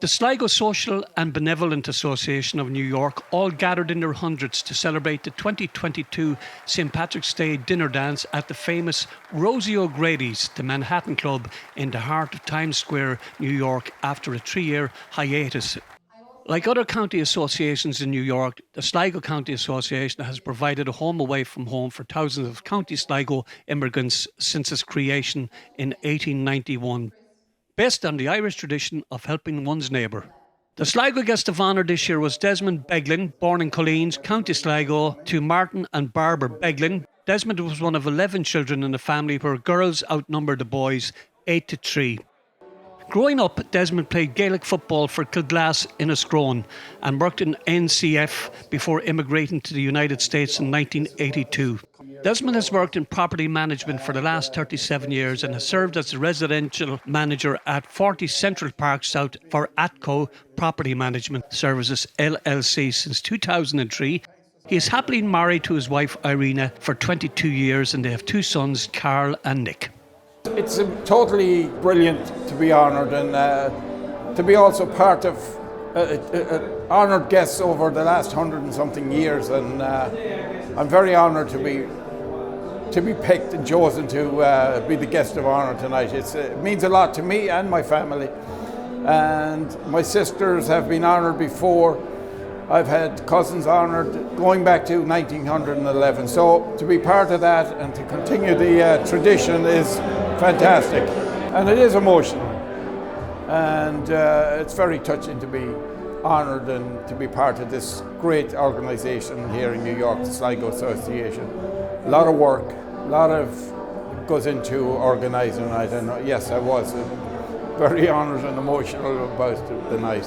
The Sligo Social and Benevolent Association of New York all gathered in their hundreds to celebrate the 2022 St. Patrick's Day dinner dance at the famous Rosie O'Grady's, the Manhattan Club in the heart of Times Square, New York, after a 3-year hiatus. Like other county associations in New York, the Sligo County Association has provided a home away from home for thousands of County Sligo immigrants since its creation in 1891. Based on the Irish tradition of helping one's neighbour. The Sligo Guest of Honor this year was Desmond Beglin, born in Culleens, County Sligo, to Martin and Barbara Beglin. Desmond was one of 11 children in a family where girls outnumbered the boys 8-3. Growing up, Desmond played Gaelic football for Kilglass in Enniscrone and worked in NCF before immigrating to the United States in 1982. Desmond has worked in property management for the last 37 years and has served as the residential manager at 40 Central Park South for ATCO Property Management Services LLC since 2003. He is happily married to his wife Irina for 22 years and they have 2 sons, Karl and Nick. It's totally brilliant to be honoured and to be also part of honoured guests over the last 100 and something years, and I'm very honoured to be picked and chosen to be the guest of honour tonight. It means a lot to me and my family, and my sisters have been honoured before. I've had cousins honoured going back to 1911, so to be part of that and to continue the tradition is fantastic, and it is emotional, and it's very touching to be honoured and to be part of this great organisation here in New York, the Sligo Association. A lot of work, a lot of goes into organising it, and yes, I was very honoured and emotional about the night.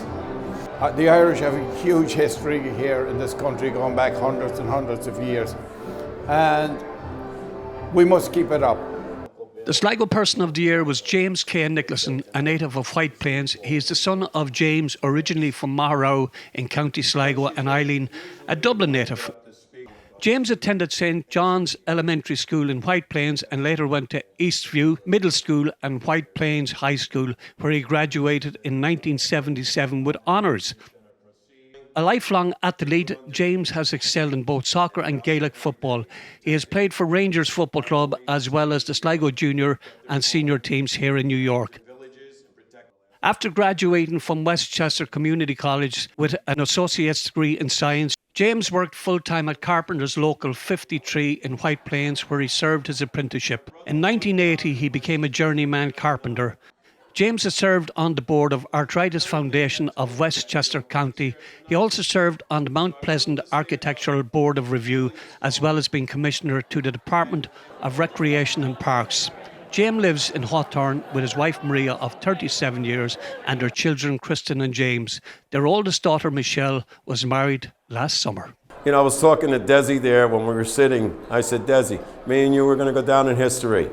The Irish have a huge history here in this country going back hundreds and hundreds of years, and we must keep it up. The Sligo Person of the Year was James K. Nicholson, a native of White Plains. He is the son of James, originally from Maharow in County Sligo, and Eileen, a Dublin native. James attended St. John's Elementary School in White Plains and later went to Eastview Middle School and White Plains High School, where he graduated in 1977 with honours. A lifelong athlete, James has excelled in both soccer and Gaelic football. He has played for Rangers Football Club as well as the Sligo junior and senior teams here in New York. After graduating from Westchester Community College with an associate's degree in science, James worked full-time at Carpenter's Local 53 in White Plains, where he served his apprenticeship. In 1980, he became a journeyman carpenter. James has served on the board of Arthritis Foundation of Westchester County. He also served on the Mount Pleasant Architectural Board of Review, as well as being Commissioner to the Department of Recreation and Parks. James lives in Hawthorne with his wife Maria of 37 years and their children Kristen and James. Their oldest daughter Michelle was married last summer. You know, I was talking to Desi there when we were sitting. I said, Desi, me and you were going to go down in history.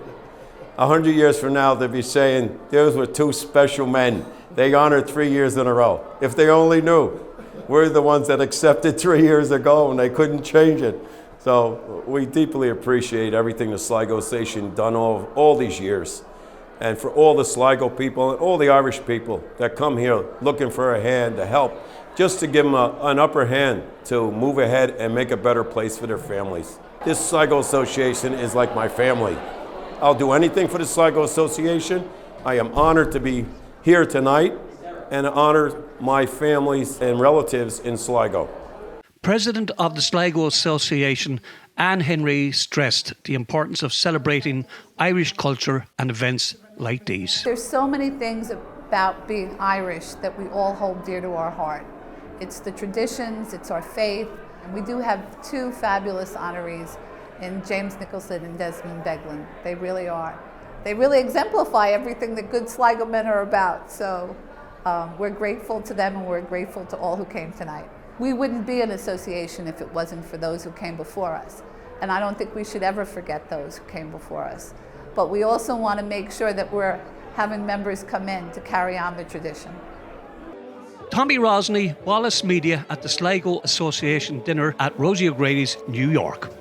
100 years from now, they'll be saying, those were 2 special men. They honored 3 years in a row. If they only knew. We're the ones that accepted 3 years ago and they couldn't change it. So we deeply appreciate everything the Sligo Station done all these years. And for all the Sligo people and all the Irish people that come here looking for a hand to help, just to give them an upper hand to move ahead and make a better place for their families. This Sligo Association is like my family. I'll do anything for the Sligo Association. I am honored to be here tonight and honor my families and relatives in Sligo. President of the Sligo Association, Anne Henry, stressed the importance of celebrating Irish culture and events like these. There's so many things about being Irish that we all hold dear to our heart. It's the traditions, it's our faith, and we do have 2 fabulous honorees in James Nicholson and Desmond Beglin. They really are. They really exemplify everything that good Sligo men are about. So we're grateful to them and we're grateful to all who came tonight. We wouldn't be an association if it wasn't for those who came before us. And I don't think we should ever forget those who came before us. But we also want to make sure that we're having members come in to carry on the tradition. Tommy Rosney, Wallace Media at the Sligo Association dinner at Rosie O'Grady's, New York.